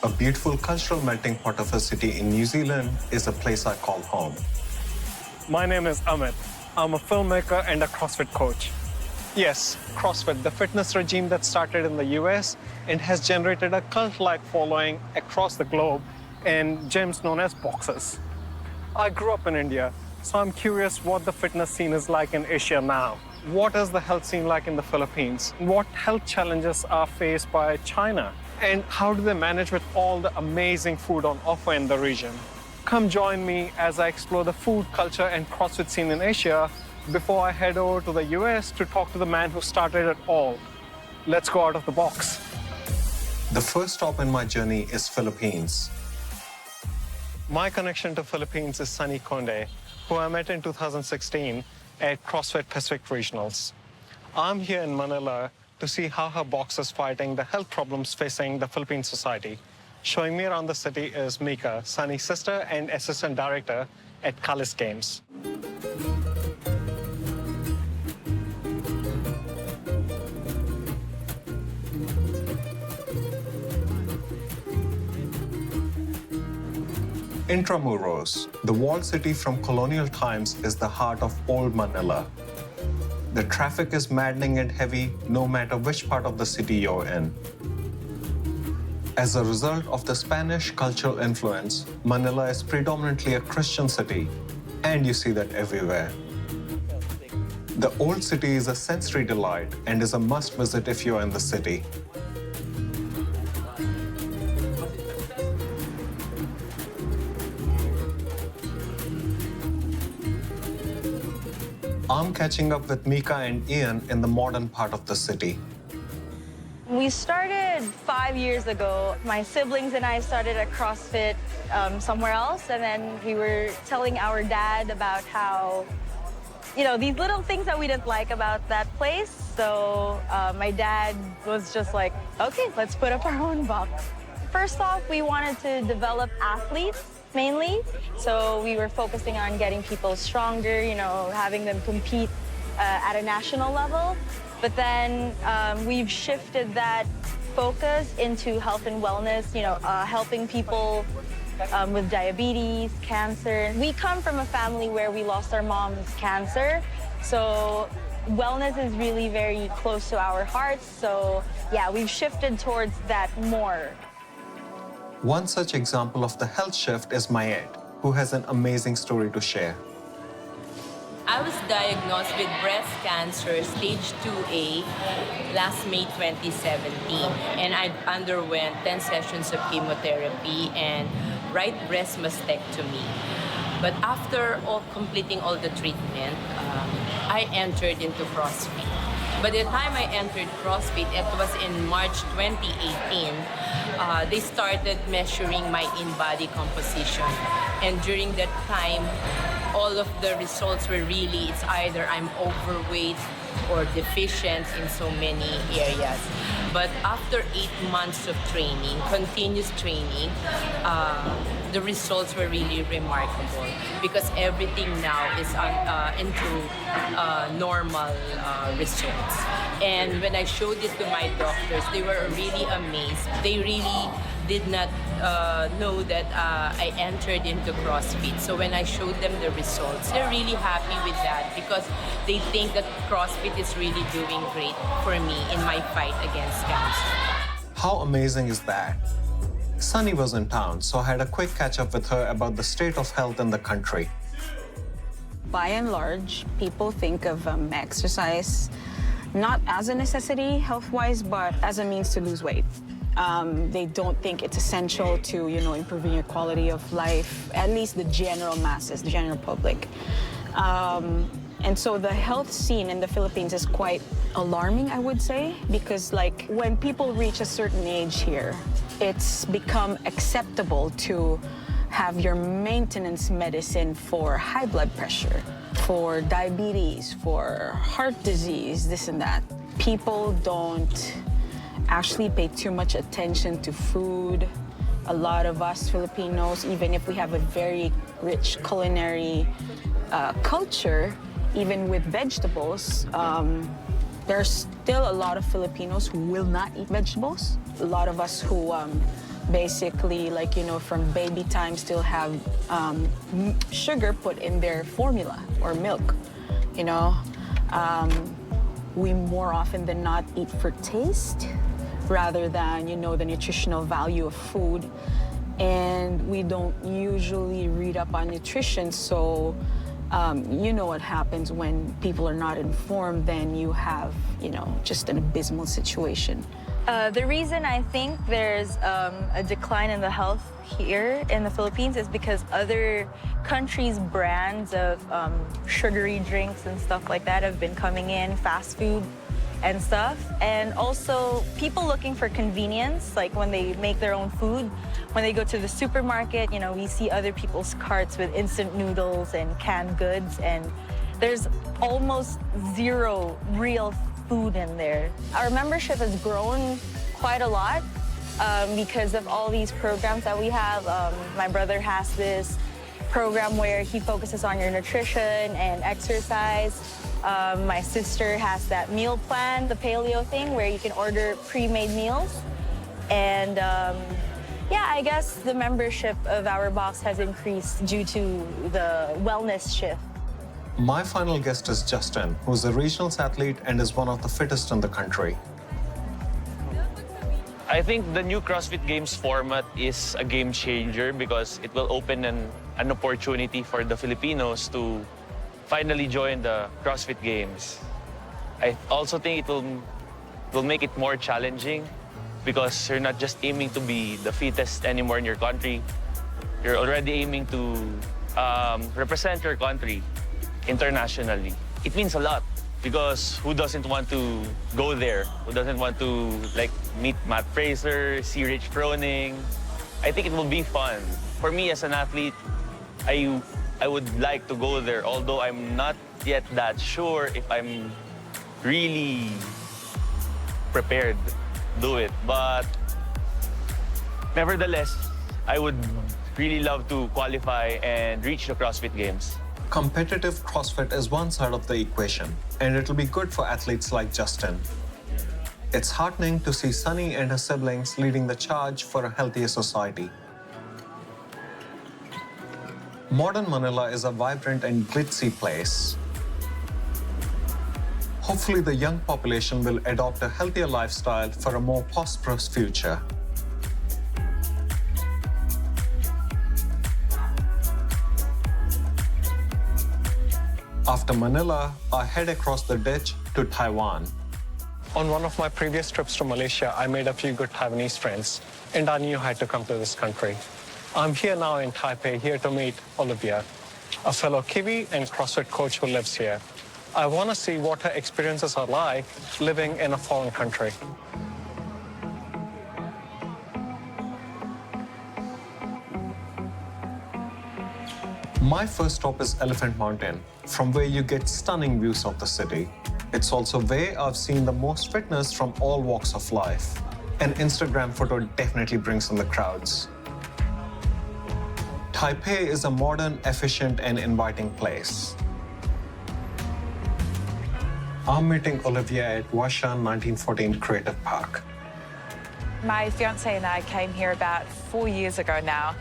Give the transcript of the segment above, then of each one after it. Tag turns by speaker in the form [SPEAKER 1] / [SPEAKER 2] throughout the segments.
[SPEAKER 1] A beautiful cultural melting pot of a city in New Zealand is a place I call home.
[SPEAKER 2] My name is Amit. I'm a filmmaker and a CrossFit coach. Yes, CrossFit, the fitness regime that started in the US and has generated a cult-like following across the globe in gyms known as boxes. I grew up in India, so I'm curious what the fitness scene is like in Asia now. What is the health scene like in the Philippines? What health challenges are faced by China? And how do they manage with all the amazing food on offer in the region? Come join me as I explore the food, culture, and CrossFit scene in Asia before I head over to the US to talk to the man who started it all. Let's go out of the box.
[SPEAKER 1] The first stop in my journey is Philippines.
[SPEAKER 2] My connection to Philippines is Sunny Conde, who I met in 2016 at CrossFit Pacific Regionals. I'm here in Manila to see how her box is fighting the health problems facing the Philippine society. Showing me around the city is Mika, Sunny's sister and assistant director at Kalis Games.
[SPEAKER 1] Intramuros, the walled city from colonial times, is the heart of old Manila. The traffic is maddening and heavy, no matter which part of the city you're in. As a result of the Spanish cultural influence, Manila is predominantly a Christian city, and you see that everywhere. The old city is a sensory delight and is a must visit if you're in the city. I'm catching up with Mika and Ian in the modern part of the city.
[SPEAKER 3] We started 5 years ago. My siblings and I started at CrossFit somewhere else, and then we were telling our dad about how, these little things that we didn't like about that place. So my dad was just like, okay, let's put up our own box. First off, we wanted to develop athletes mainly. So we were focusing on getting people stronger, having them compete at a national level. But then we've shifted that focus into health and wellness, helping people with diabetes, cancer. We come from a family where we lost our mom's cancer. So wellness is really very close to our hearts. So yeah, we've shifted towards that more.
[SPEAKER 1] One such example of the health shift is Mayet, who has an amazing story to share.
[SPEAKER 4] I was diagnosed with breast cancer stage 2A last May 2017, and I underwent 10 sessions of chemotherapy and right breast mastectomy. But after completing all the treatment, I entered into CrossFit. By the time I entered CrossFit, it was in March 2018, they started measuring my in-body composition. And during that time, all of the results were really, it's either I'm overweight or deficient in so many areas. But after 8 months of training, continuous training, the results were really remarkable because everything now is into normal results. And when I showed it to my doctors, they were really amazed. They really did not know that I entered into CrossFit. So when I showed them the results, they're really happy with that because they think that CrossFit is really doing great for me in my fight against cancer.
[SPEAKER 1] How amazing is that? Sunny was in town, so I had a quick catch-up with her about the state of health in the country.
[SPEAKER 5] By and large, people think of exercise not as a necessity health-wise, but as a means to lose weight. They don't think it's essential to, improving your quality of life, at least the general masses, the general public. And so the health scene in the Philippines is quite alarming, I would say, because when people reach a certain age here, it's become acceptable to have your maintenance medicine for high blood pressure, for diabetes, for heart disease, this and that. People don't actually pay too much attention to food. A lot of us Filipinos, even if we have a very rich culinary culture, even with vegetables, there's still a lot of Filipinos who will not eat vegetables. A lot of us who basically, like, from baby time still have sugar put in their formula or milk, We more often than not eat for taste rather than, the nutritional value of food. And we don't usually read up on nutrition, so what happens when people are not informed, then you have, just an abysmal situation.
[SPEAKER 3] The reason I think there's a decline in the health here in the Philippines is because other countries' brands of sugary drinks and stuff like that have been coming in, fast food and stuff. And also people looking for convenience, like when they make their own food. When they go to the supermarket, we see other people's carts with instant noodles and canned goods, and there's almost zero real food in there. Our membership has grown quite a lot because of all these programs that we have. My brother has this program where he focuses on your nutrition and exercise. My sister has that meal plan, the paleo thing, where you can order pre-made meals. And yeah, I guess the membership of our box has increased due to the wellness shift.
[SPEAKER 1] My final guest is Justin, who's a regionals athlete and is one of the fittest in the country.
[SPEAKER 6] I think the new CrossFit Games format is a game changer because it will open an opportunity for the Filipinos to finally join the CrossFit Games. I also think it will make it more challenging because you're not just aiming to be the fittest anymore in your country. You're already aiming to represent your country internationally. It means a lot because who doesn't want to go there? Who doesn't want to meet Matt Fraser, see Rich Froning? I think it will be fun. For me as an athlete, I would like to go there, although I'm not yet that sure if I'm really prepared to do it. But nevertheless, I would really love to qualify and reach the CrossFit Games.
[SPEAKER 1] Competitive CrossFit is one side of the equation, and it'll be good for athletes like Justin. It's heartening to see Sunny and her siblings leading the charge for a healthier society. Modern Manila is a vibrant and glitzy place. Hopefully, the young population will adopt a healthier lifestyle for a more prosperous future. After Manila, I head across the ditch to Taiwan.
[SPEAKER 2] On one of my previous trips to Malaysia, I made a few good Taiwanese friends, and I knew I had to come to this country. I'm here now in Taipei, here to meet Olivia, a fellow Kiwi and CrossFit coach who lives here. I want to see what her experiences are like living in a foreign country.
[SPEAKER 1] My first stop is Elephant Mountain, from where you get stunning views of the city. It's also where I've seen the most fitness from all walks of life. An Instagram photo definitely brings in the crowds. Taipei is a modern, efficient, and inviting place. I'm meeting Olivia at Washan 1914 Creative Park.
[SPEAKER 7] My fiance and I came here about 4 years ago now.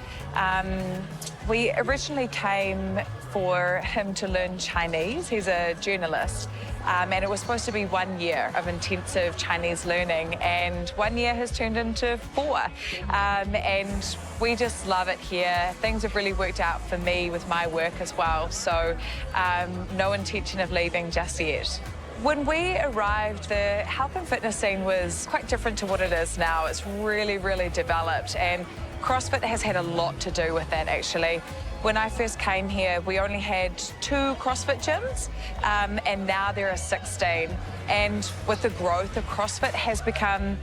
[SPEAKER 7] We originally came for him to learn Chinese. He's a journalist. And it was supposed to be 1 year of intensive Chinese learning, and 1 year has turned into 4. And we just love it here. Things have really worked out for me with my work as well, so no intention of leaving just yet. When we arrived, the health and fitness scene was quite different to what it is now. It's really, really developed, and CrossFit has had a lot to do with that, actually. When I first came here, we only had 2 CrossFit gyms, and now there are 16. And with the growth of CrossFit has become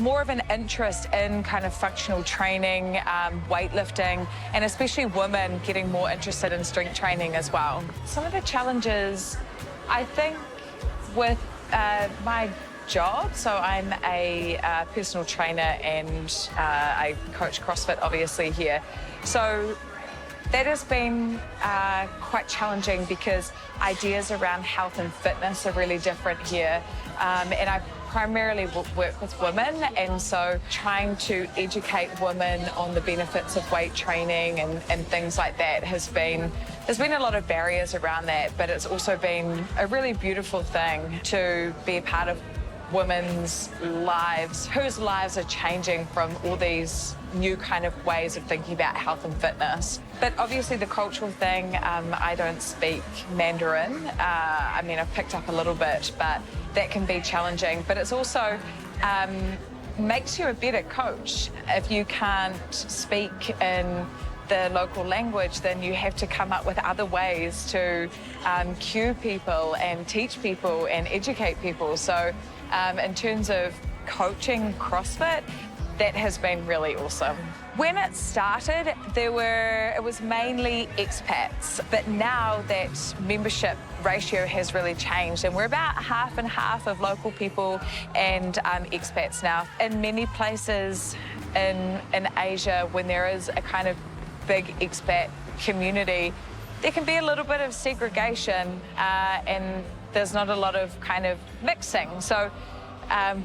[SPEAKER 7] more of an interest in kind of functional training, weightlifting, and especially women getting more interested in strength training as well. Some of the challenges, I think, with my job, so I'm a personal trainer and I coach CrossFit obviously here. So that has been quite challenging because ideas around health and fitness are really different here. And I primarily work with women, and so trying to educate women on the benefits of weight training and things like that there's been a lot of barriers around that, but it's also been a really beautiful thing to be a part of women's lives, whose lives are changing from all these new kind of ways of thinking about health and fitness. But obviously the cultural thing, I don't speak Mandarin. I mean, I've picked up a little bit, but that can be challenging. But it's also makes you a better coach. If you can't speak in the local language, then you have to come up with other ways to cue people and teach people and educate people. So in terms of coaching CrossFit, that has been really awesome. When it started, it was mainly expats, but now that membership ratio has really changed, and we're about half and half of local people and expats now. In many places in Asia, when there is a kind of big expat community, there can be a little bit of segregation and there's not a lot of kind of mixing. So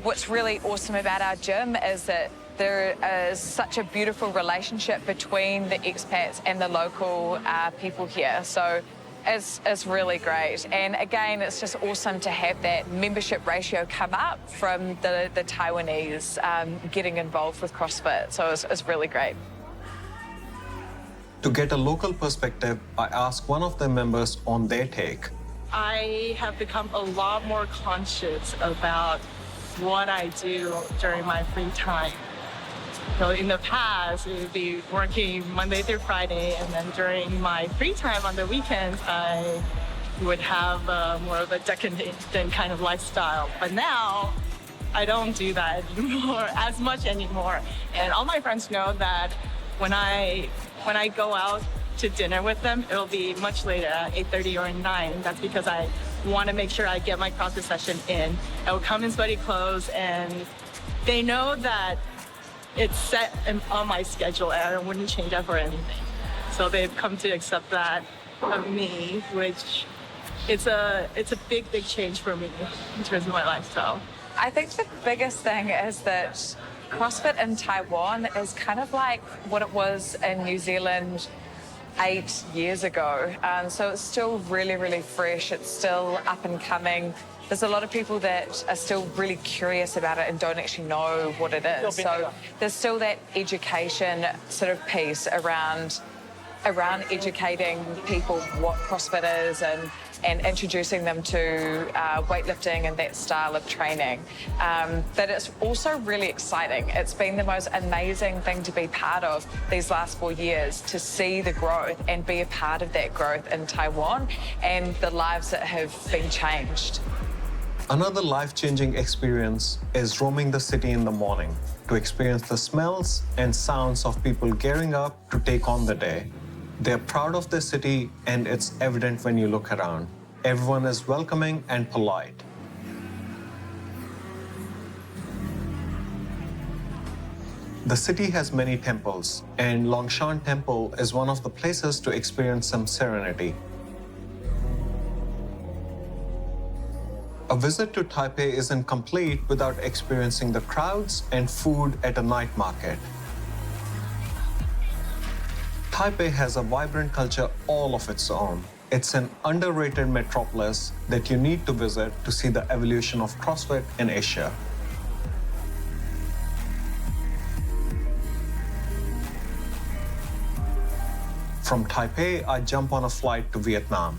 [SPEAKER 7] what's really awesome about our gym is that there is such a beautiful relationship between the expats and the local people here. So it's really great. And again, it's just awesome to have that membership ratio come up from the Taiwanese getting involved with CrossFit. So it's really great.
[SPEAKER 1] To get a local perspective, I asked one of the members on their take.
[SPEAKER 8] I have become a lot more conscious about what I do during my free time. So in the past, it would be working Monday through Friday, and then during my free time on the weekends, I would have more of a decadent kind of lifestyle. But now, I don't do that anymore, as much anymore. And all my friends know that when I go out to dinner with them, it'll be much later, at 8:30 or 9. That's because I want to make sure I get my CrossFit session in. I will come in sweaty clothes, and they know that it's set on my schedule, and I wouldn't change that for anything. So they've come to accept that of me, which it's a big change for me in terms of my lifestyle.
[SPEAKER 7] I think the biggest thing is that CrossFit in Taiwan is kind of like what it was in New Zealand 8 years ago. So it's still really, really fresh. It's still up and coming. There's a lot of people that are still really curious about it and don't actually know what it is. So there's still that education sort of piece around educating people what CrossFit is and introducing them to weightlifting and that style of training. But it's also really exciting. It's been the most amazing thing to be part of these last 4 years, to see the growth and be a part of that growth in Taiwan and the lives that have been changed.
[SPEAKER 1] Another life-changing experience is roaming the city in the morning to experience the smells and sounds of people gearing up to take on the day. They're proud of their city, and it's evident when you look around. Everyone is welcoming and polite. The city has many temples, and Longshan Temple is one of the places to experience some serenity. A visit to Taipei isn't complete without experiencing the crowds and food at a night market. Taipei has a vibrant culture all of its own. It's an underrated metropolis that you need to visit to see the evolution of CrossFit in Asia. From Taipei, I jump on a flight to Vietnam.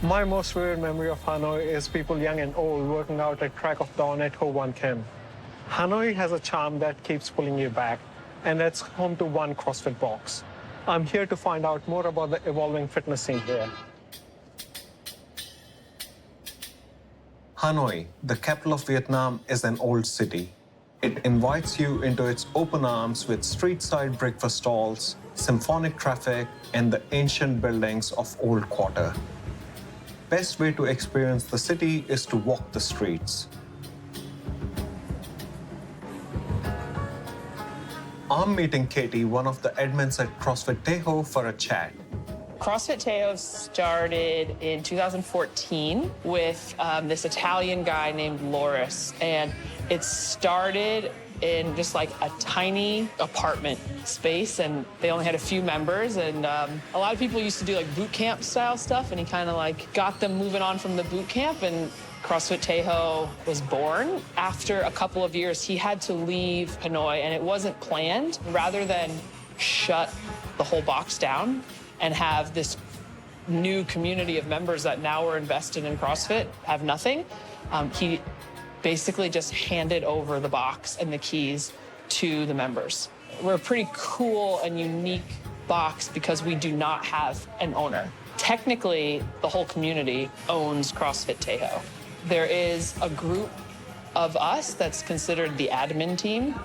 [SPEAKER 2] My most vivid memory of Hanoi is people young and old working out at crack of dawn at Ho Wan Kem. Hanoi has a charm that keeps pulling you back, and it's home to one CrossFit box. I'm here to find out more about the evolving fitness scene here.
[SPEAKER 1] Hanoi, the capital of Vietnam, is an old city. It invites you into its open arms with street-side breakfast stalls, symphonic traffic, and the ancient buildings of Old Quarter. Best way to experience the city is to walk the streets. I'm meeting Katie, one of the admins at CrossFit Teho, for a chat.
[SPEAKER 9] CrossFit Teo started in 2014 with this Italian guy named Loris, and it started in just like a tiny apartment space, and they only had a few members, and a lot of people used to do like boot camp style stuff, and he kind of like got them moving on from the boot camp, and CrossFit Tejo was born. After a couple of years, he had to leave Hanoi, and it wasn't planned. Rather than shut the whole box down and have this new community of members that now are invested in CrossFit have nothing, he basically just handed over the box and the keys to the members. We're a pretty cool and unique box because we do not have an owner. Technically, the whole community owns CrossFit Tejo. There is a group of us that's considered the admin team,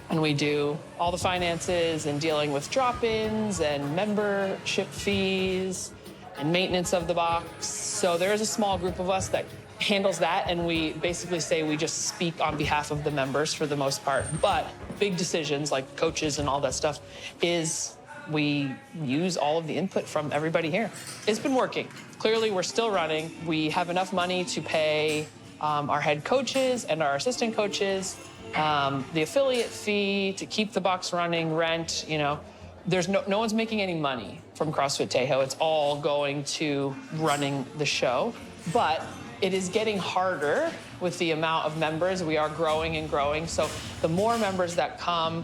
[SPEAKER 9] and we do all the finances and dealing with drop-ins and membership fees and maintenance of the box. So there is a small group of us that handles that, and we basically say we just speak on behalf of the members for the most part. But big decisions like coaches and all that stuff is we use all of the input from everybody here. It's been working. Clearly, we're still running. We have enough money to pay our head coaches and our assistant coaches, the affiliate fee to keep the box running, rent, you know. There's no one's making any money from CrossFit Tejo. It's all going to running the show. But it is getting harder with the amount of members. We are growing and growing. So the more members that come,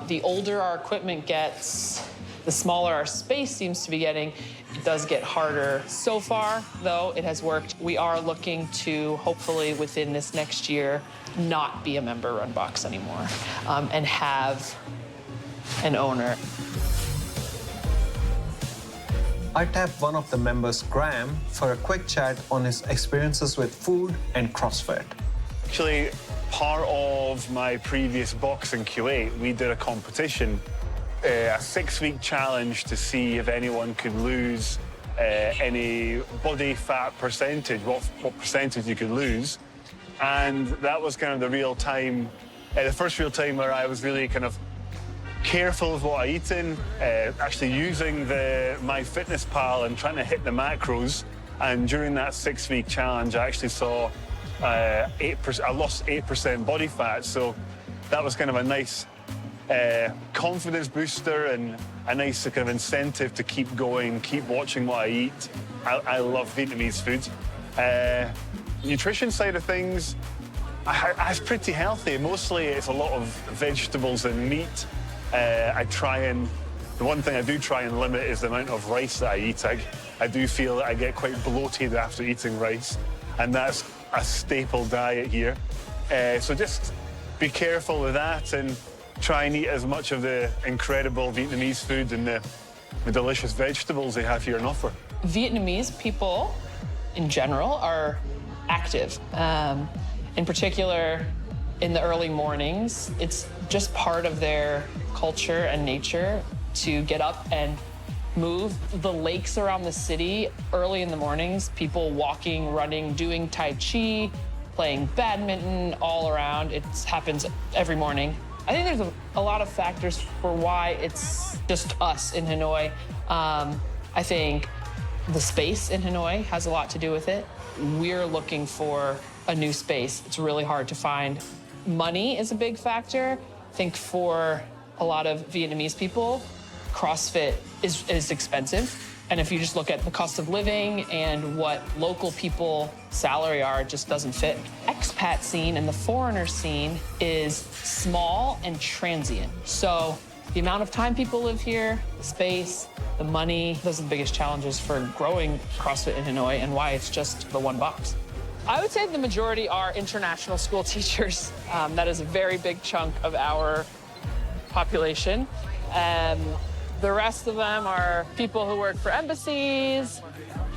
[SPEAKER 9] the older our equipment gets, the smaller our space seems to be getting. It does get harder. So far, though, it has worked. We are looking to, hopefully within this next year, not be a member-run box anymore, and have an owner.
[SPEAKER 1] I tapped one of the members, Graham, for a quick chat on his experiences with food and CrossFit.
[SPEAKER 10] Actually, part of my previous box in Kuwait, we did a competition, a 6-week challenge to see if anyone could lose any body fat percentage, what percentage you could lose. And that was kind of the real time, the first real time where I was really kind of careful with what I eaten, actually using the MyFitnessPal and trying to hit the macros. And during that 6-week challenge, I actually saw 8%. I lost 8% body fat, so that was kind of a nice confidence booster and a nice kind of incentive to keep going, keep watching what I eat. I love Vietnamese food. Nutrition side of things, it's pretty healthy. Mostly it's a lot of vegetables and meat. The one thing I do try and limit is the amount of rice that I eat. I do feel that I get quite bloated after eating rice, and that's a staple diet here. So just be careful with that and try and eat as much of the incredible Vietnamese food and the delicious vegetables they have here on offer.
[SPEAKER 9] Vietnamese people, in general, are active. In particular, in the early mornings, it's just part of their culture and nature to get up and move. The lakes around the city, early in the mornings, people walking, running, doing Tai Chi, playing badminton all around. It happens every morning. I think there's a lot of factors for why it's just us in Hanoi. I think the space in Hanoi has a lot to do with it. We're looking for a new space. It's really hard to find. Money is a big factor. I think for a lot of Vietnamese people, CrossFit is expensive. And if you just look at the cost of living and what local people salary are, it just doesn't fit. Expat scene and the foreigner scene is small and transient. So the amount of time people live here, the space, the money, those are the biggest challenges for growing CrossFit in Hanoi and why it's just the one box. I would say the majority are international school teachers. That is a very big chunk of our population. The rest of them are people who work for embassies,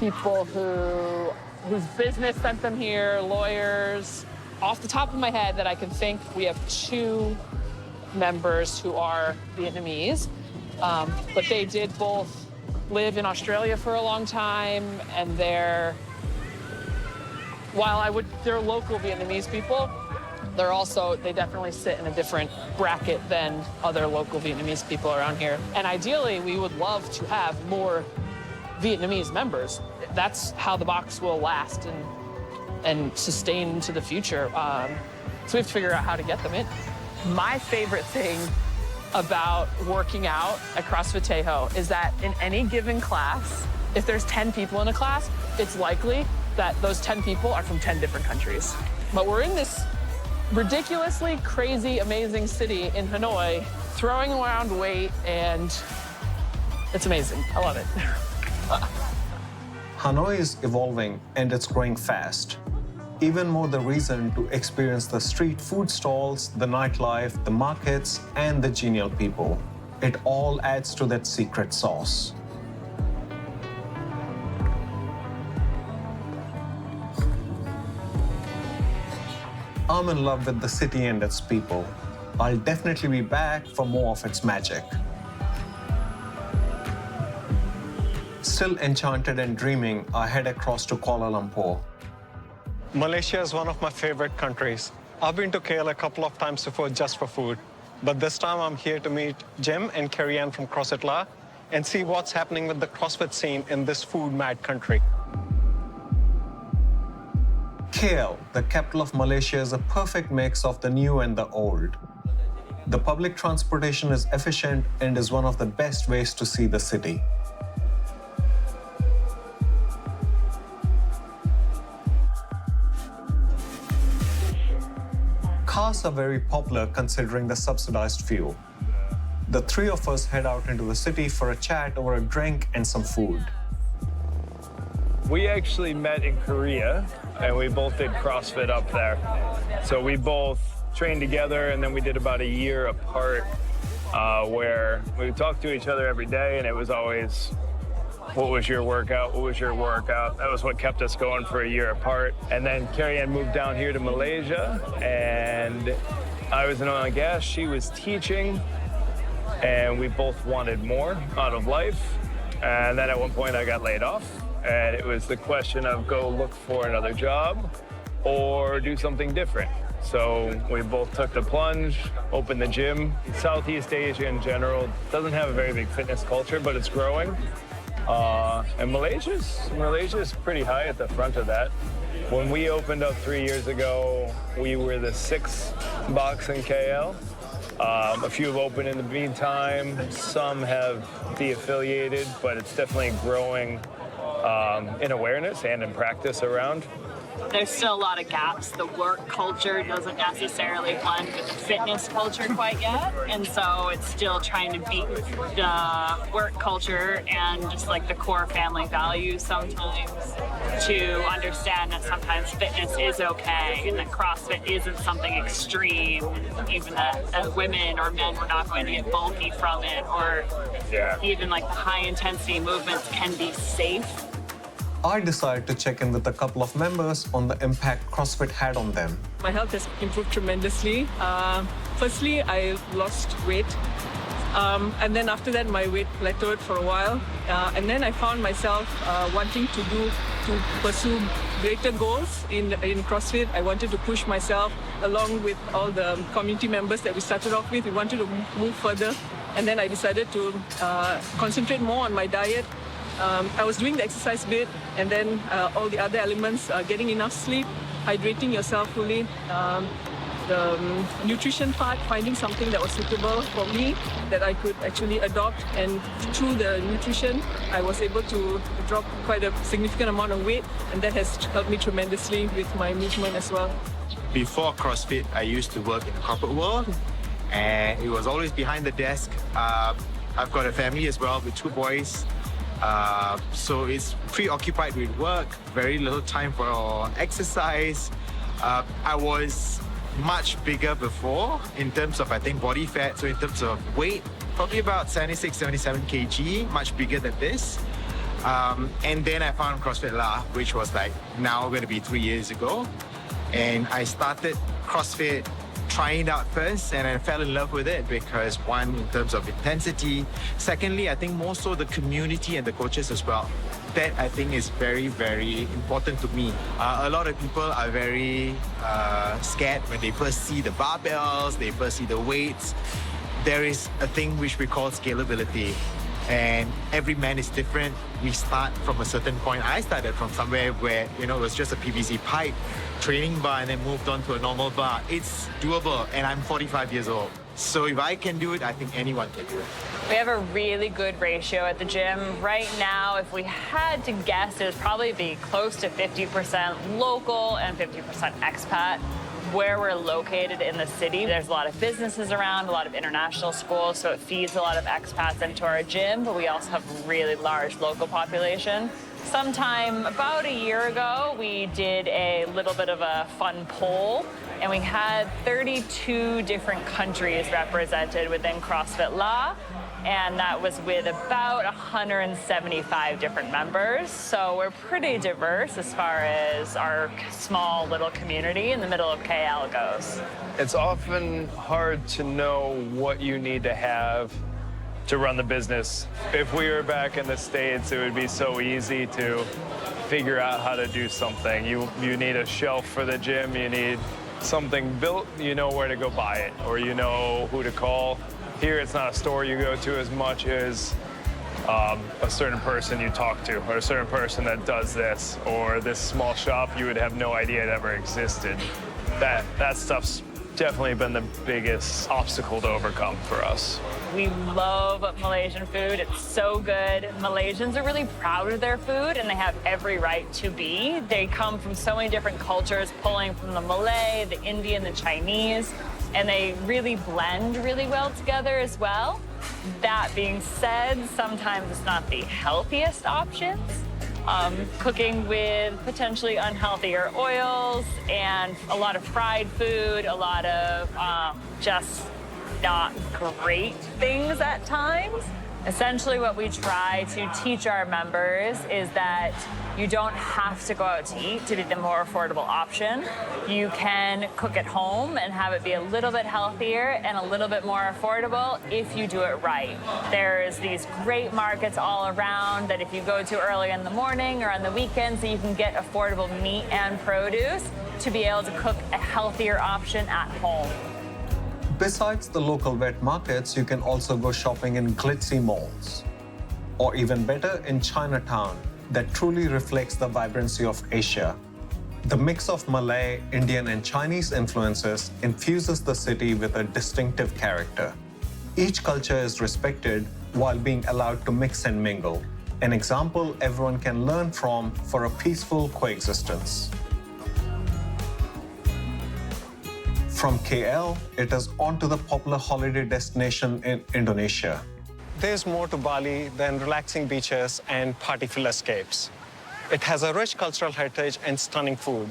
[SPEAKER 9] people whose business sent them here, lawyers. Off the top of my head that I can think, we have 2 members who are Vietnamese, but they did both live in Australia for a long time, and they're local Vietnamese people, they definitely sit in a different bracket than other local Vietnamese people around here. And ideally, we would love to have more Vietnamese members. That's how the box will last and sustain into the future. So we have to figure out how to get them in. My favorite thing about working out at CrossFit Tejo is that in any given class, if there's 10 people in a class, it's likely that those 10 people are from 10 different countries. But we're in this ridiculously crazy, amazing city in Hanoi, throwing around weight, and it's amazing. I love it.
[SPEAKER 1] Hanoi is evolving and it's growing fast. Even more the reason to experience the street food stalls, the nightlife, the markets, and the genial people. It all adds to that secret sauce. I'm in love with the city and its people. I'll definitely be back for more of its magic. Still enchanted and dreaming, I head across to Kuala Lumpur.
[SPEAKER 2] Malaysia is one of my favorite countries. I've been to KL a couple of times before just for food. But this time I'm here to meet Jim and Carrie Ann from CrossFit La and see what's happening with the CrossFit scene in this food-mad country.
[SPEAKER 1] KL, the capital of Malaysia, is a perfect mix of the new and the old. The public transportation is efficient and is one of the best ways to see the city. Cars are very popular considering the subsidized fuel. The three of us head out into the city for a chat over a drink and some food.
[SPEAKER 11] We actually met in Korea, and we both did CrossFit up there. So we both trained together, and then we did about a year apart where we would talk to each other every day, and it was always, what was your workout? What was your workout? That was what kept us going for a year apart. And then Carrie Ann moved down here to Malaysia, and I was in oil and gas. She was teaching, and we both wanted more out of life. And then at one point I got laid off, and it was the question of go look for another job or do something different. So we both took the plunge, opened the gym. Southeast Asia in general doesn't have a very big fitness culture, but it's growing. And Malaysia's pretty high at the front of that. When we opened up 3 years ago, we were the 6th box in KL. A few have opened in the meantime. Some have de-affiliated, but it's definitely growing in awareness and in practice around.
[SPEAKER 12] There's still a lot of gaps. The work culture doesn't necessarily blend with the fitness culture quite yet. And so it's still trying to beat the work culture and just like the core family values sometimes to understand that sometimes fitness is okay and that CrossFit isn't something extreme, even that women or men were not going to get bulky from it, or even like the high intensity movements can be safe.
[SPEAKER 1] I decided to check in with a couple of members on the impact CrossFit had on them.
[SPEAKER 13] My health has improved tremendously. Firstly, I lost weight. And then after that, my weight plateaued for a while. And then I found myself wanting to pursue greater goals in CrossFit. I wanted to push myself along with all the community members that we started off with. We wanted to move further. And then I decided to concentrate more on my diet. I was doing the exercise bit, and then all the other elements, getting enough sleep, hydrating yourself fully, the nutrition part, finding something that was suitable for me that I could actually adopt. And through the nutrition, I was able to drop quite a significant amount of weight, and that has helped me tremendously with my movement as well.
[SPEAKER 14] Before CrossFit, I used to work in the corporate world, and it was always behind the desk. I've got a family as well with 2 boys. So it's preoccupied with work, very little time for exercise. I was much bigger before in terms of, I think, body fat. So in terms of weight, probably about 76, 77 kg, much bigger than this. And then I found CrossFit La, which was like now going to be 3 years ago. And I started CrossFit trying it out first, and I fell in love with it because, one, in terms of intensity. Secondly, I think more so the community and the coaches as well. That I think is very, very important to me. A lot of people are very scared when they first see the barbells, they first see the weights. There is a thing which we call scalability. And every man is different. We start from a certain point. I started from somewhere where, it was just a PVC pipe training bar and then moved on to a normal bar. It's doable, and I'm 45 years old. So if I can do it, I think anyone can do it.
[SPEAKER 12] We have a really good ratio at the gym. Right now, if we had to guess, it would probably be close to 50% local and 50% expat. Where we're located in the city, there's a lot of businesses around, a lot of international schools, so it feeds a lot of expats into our gym, but we also have a really large local population. Sometime about a year ago, we did a little bit of a fun poll, and we had 32 different countries represented within CrossFit La, and that was with about 175 different members. So we're pretty diverse as far as our small little community in the middle of KL goes.
[SPEAKER 11] It's often hard to know what you need to have to run the business. If we were back in the States, it would be so easy to figure out how to do something. You need a shelf for the gym, you need something built, you know where to go buy it, or you know who to call. Here, it's not a store you go to as much as a certain person you talk to, or a certain person that does this, or this small shop you would have no idea it ever existed. That stuff's definitely been the biggest obstacle to overcome for us.
[SPEAKER 12] We love Malaysian food. It's so good. Malaysians are really proud of their food, and they have every right to be. They come from so many different cultures, pulling from the Malay, the Indian, the Chinese, and they really blend really well together as well. That being said, sometimes it's not the healthiest options. Cooking with potentially unhealthier oils and a lot of fried food, a lot of just not great things at times. Essentially, what we try to teach our members is that you don't have to go out to eat to be the more affordable option. You can cook at home and have it be a little bit healthier and a little bit more affordable if you do it right. There's these great markets all around that if you go to early in the morning or on the weekends, so you can get affordable meat and produce to be able to cook a healthier option at home.
[SPEAKER 1] Besides the local wet markets, you can also go shopping in glitzy malls. Or even better, in Chinatown, that truly reflects the vibrancy of Asia. The mix of Malay, Indian, and Chinese influences infuses the city with a distinctive character. Each culture is respected while being allowed to mix and mingle, an example everyone can learn from for a peaceful coexistence. From KL, it is on to the popular holiday destination in Indonesia.
[SPEAKER 2] There's more to Bali than relaxing beaches and party-filled escapes. It has a rich cultural heritage and stunning food.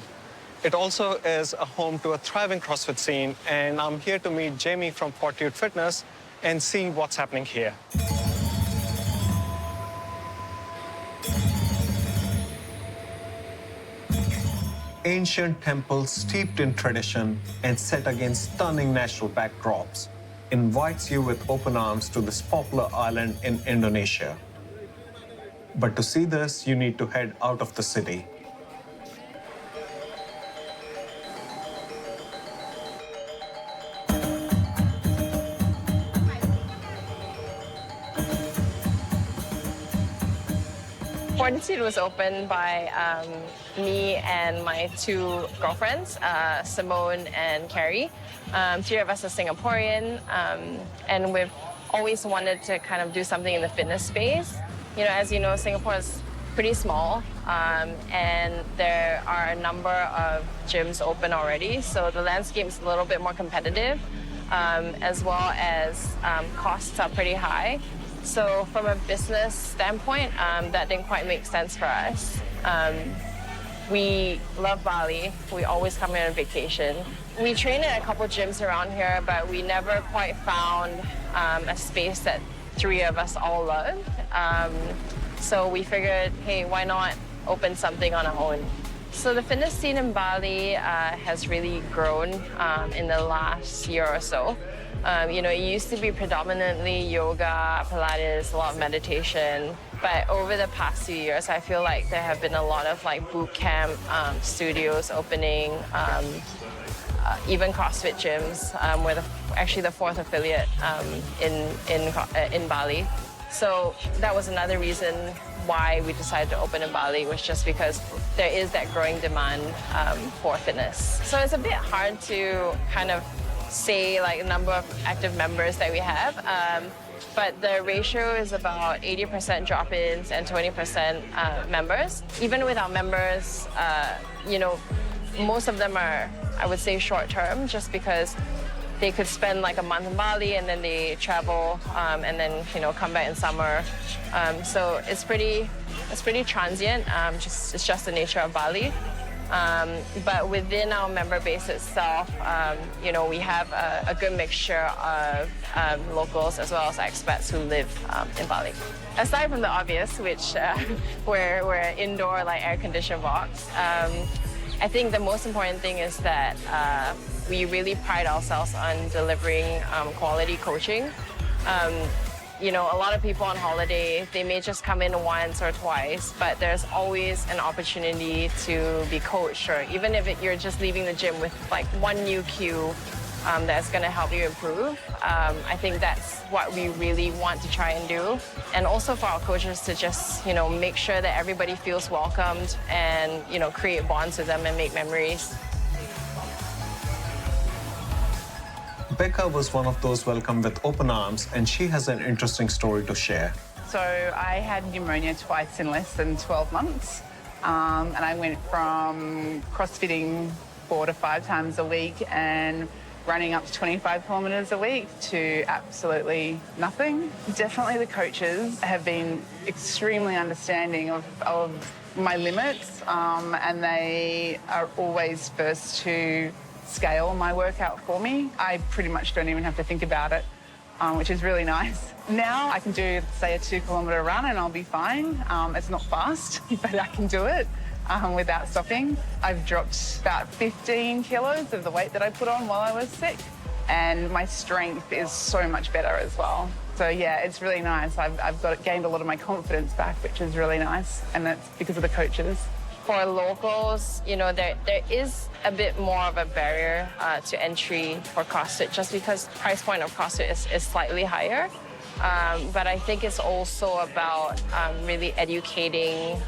[SPEAKER 2] It also is a home to a thriving CrossFit scene, and I'm here to meet Jamie from Fortitude Fitness and see what's happening here.
[SPEAKER 1] Ancient temples steeped in tradition and set against stunning natural backdrops invites you with open arms to this popular island in Indonesia. But to see this, you need to head out of the city.
[SPEAKER 15] Fortitude was opened by me and my two girlfriends, Simone and Carrie. Three of us are Singaporean, and we've always wanted to kind of do something in the fitness space. You know, as you know, Singapore is pretty small, and there are a number of gyms open already, so the landscape is a little bit more competitive, as well as costs are pretty high. So from a business standpoint, that didn't quite make sense for us. We love Bali. We always come here on vacation. We train at a couple gyms around here, but we never quite found a space that three of us all love. So we figured, hey, why not open something on our own? So the fitness scene in Bali has really grown in the last year or so. You know, it used to be predominantly yoga, Pilates, a lot of meditation. But over the past few years, I feel like there have been a lot of like boot camp studios opening, even CrossFit gyms. We're actually the fourth affiliate in Bali. So that was another reason why we decided to open in Bali, was just because there is that growing demand for fitness. So it's a bit hard to kind of say like the number of active members that we have. But the ratio is about 80% drop-ins and 20% members. Even with our members, you know, most of them are, I would say, short-term, just because they could spend like a month in Bali and then they travel and then, you know, come back in summer. So it's pretty transient. It's just the nature of Bali. But within our member base itself, you know, we have a good mixture of locals as well as expats who live in Bali. Aside from the obvious, which we're indoor, like air-conditioned box, I think the most important thing is that we really pride ourselves on delivering quality coaching. You know, a lot of people on holiday, they may just come in once or twice, but there's always an opportunity to be coached, or even if you're just leaving the gym with like one new cue that's going to help you improve. I think that's what we really want to try and do. And also for our coaches to just, you know, make sure that everybody feels welcomed and, you know, create bonds with them and make memories.
[SPEAKER 1] Becca was one of those welcomed with open arms, and she has an interesting story to share.
[SPEAKER 16] So I had pneumonia twice in less than 12 months. And I went from CrossFitting 4 to 5 times a week and running up to 25 kilometres a week to absolutely nothing. Definitely the coaches have been extremely understanding of my limits, and they are always first to scale my workout for me. I pretty much don't even have to think about it, which is really nice. Now I can do, say, a 2-kilometre run and I'll be fine. It's not fast, but I can do it without stopping. I've dropped about 15 kilos of the weight that I put on while I was sick, and my strength is so much better as well. So yeah, it's really nice. I've gained a lot of my confidence back, which is really nice, and that's because of the coaches.
[SPEAKER 15] For locals, you know, there is a bit more of a barrier to entry for CrossFit, just because the price point of CrossFit is slightly higher. But I think it's also about really educating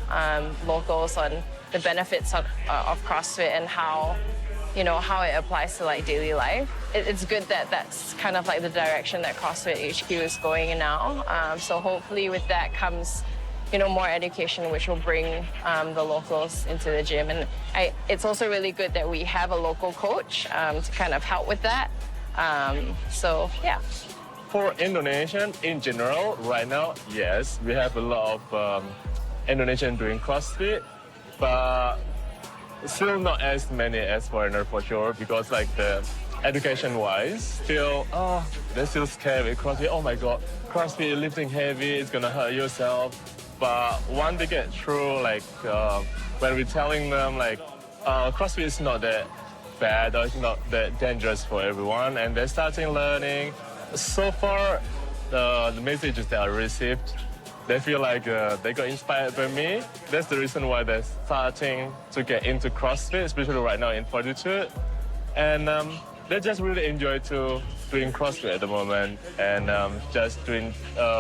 [SPEAKER 15] locals on the benefits of CrossFit and how, you know, how it applies to like daily life. It's good that that's kind of like the direction that CrossFit HQ is going in now. So hopefully with that comes, you know, more education, which will bring the locals into the gym. And it's also really good that we have a local coach to kind of help with that. So, yeah.
[SPEAKER 11] For Indonesian in general, right now, yes, we have a lot of Indonesian doing CrossFit, but still not as many as foreigner for sure, because like the education-wise, still, they're still scared with CrossFit. Oh my God, CrossFit, lifting heavy, it's gonna hurt yourself. But once they get through, like when we're telling them like CrossFit is not that bad or it's not that dangerous for everyone, and they're starting learning. So far, the messages that I received, they feel like they got inspired by me. That's the reason why they're starting to get into CrossFit, especially right now in Fortitude. And they just really enjoy doing CrossFit at the moment, and just doing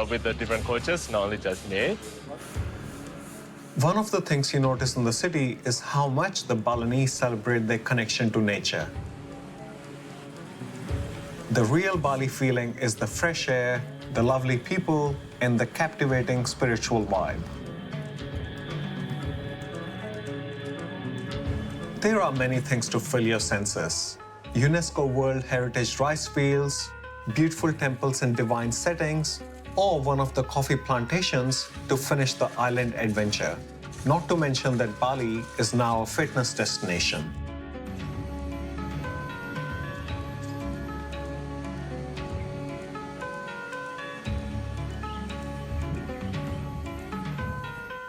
[SPEAKER 11] with the different coaches, not only just me.
[SPEAKER 1] One of the things you notice in the city is how much the Balinese celebrate their connection to nature. The real Bali feeling is the fresh air, the lovely people, and the captivating spiritual vibe. There are many things to fill your senses. UNESCO World Heritage rice fields, beautiful temples in divine settings, or one of the coffee plantations to finish the island adventure. Not to mention that Bali is now a fitness destination.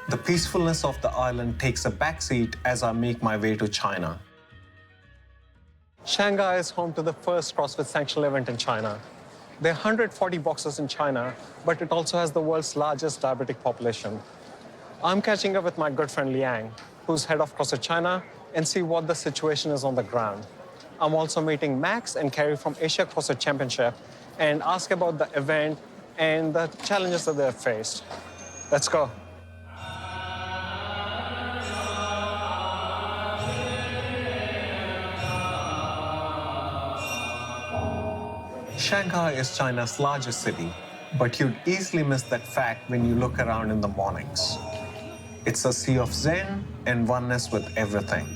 [SPEAKER 1] The peacefulness of the island takes a backseat as I make my way to China.
[SPEAKER 2] Shanghai is home to the first CrossFit sanctioned event in China. There are 140 boxes in China, but it also has the world's largest diabetic population. I'm catching up with my good friend Liang, who's head of CrossFit China, and see what the situation is on the ground. I'm also meeting Max and Carrie from Asia CrossFit Championship and ask about the event and the challenges that they've faced. Let's go.
[SPEAKER 1] Shanghai is China's largest city, but you'd easily miss that fact when you look around in the mornings. It's a sea of zen and oneness with everything.